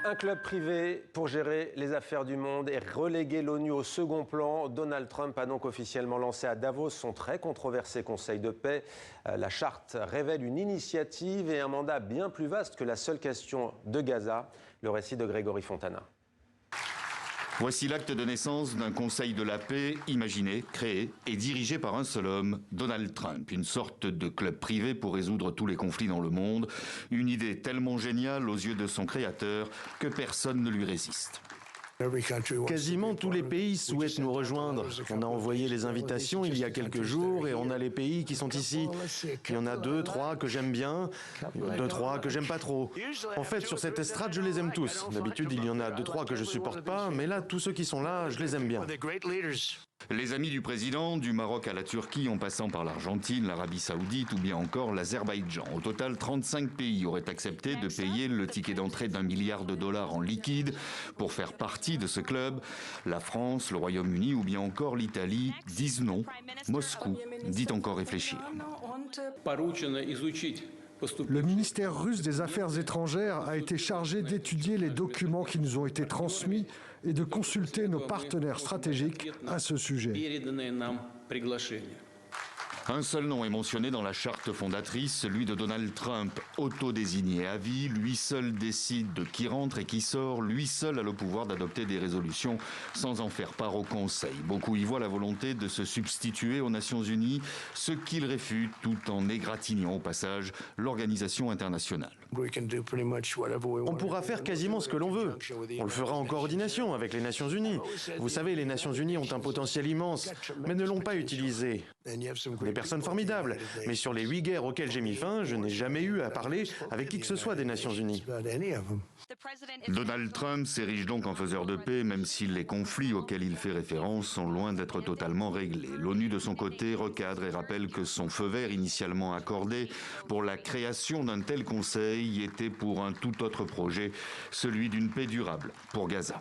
Un club privé pour gérer les affaires du monde et reléguer l'ONU au second plan. Donald Trump a donc officiellement lancé à Davos son très controversé Conseil de paix. La charte révèle une initiative et un mandat bien plus vaste que la seule question de Gaza. Le récit de Grégory Fontana. Voici l'acte de naissance d'un Conseil de la paix imaginé, créé et dirigé par un seul homme, Donald Trump. Une sorte de club privé pour résoudre tous les conflits dans le monde. Une idée tellement géniale aux yeux de son créateur que personne ne lui résiste. Quasiment tous les pays souhaitent nous rejoindre. On a envoyé les invitations il y a quelques jours et on a les pays qui sont ici. Il y en a 2, 3 que j'aime bien, 2, 3 que j'aime pas trop. En fait, sur cette estrade, je les aime tous. D'habitude, il y en a 2, 3 que je supporte pas, mais là, tous ceux qui sont là, je les aime bien. Les amis du président, du Maroc à la Turquie, en passant par l'Argentine, l'Arabie Saoudite ou bien encore l'Azerbaïdjan. Au total, 35 pays auraient accepté de payer le ticket d'entrée d'1 milliard de dollars en liquide pour faire partie de ce club. La France, le Royaume-Uni ou bien encore l'Italie disent non. Moscou dit encore réfléchir. Le ministère russe des Affaires étrangères a été chargé d'étudier les documents qui nous ont été transmis et de consulter nos partenaires stratégiques à ce sujet. Un seul nom est mentionné dans la charte fondatrice, celui de Donald Trump, autodésigné à vie. Lui seul décide de qui rentre et qui sort. Lui seul a le pouvoir d'adopter des résolutions sans en faire part au Conseil. Beaucoup y voient la volonté de se substituer aux Nations Unies, ce qu'il réfute tout en égratignant au passage l'organisation internationale. On pourra faire quasiment ce que l'on veut. On le fera en coordination avec les Nations Unies. Vous savez, les Nations Unies ont un potentiel immense, mais ne l'ont pas utilisé. Des personnes formidables. Mais sur les 8 guerres auxquelles j'ai mis fin, je n'ai jamais eu à parler avec qui que ce soit des Nations Unies. Donald Trump s'érige donc en faiseur de paix, même si les conflits auxquels il fait référence sont loin d'être totalement réglés. L'ONU, de son côté, recadre et rappelle que son feu vert initialement accordé pour la création d'un tel conseil était pour un tout autre projet, celui d'une paix durable pour Gaza.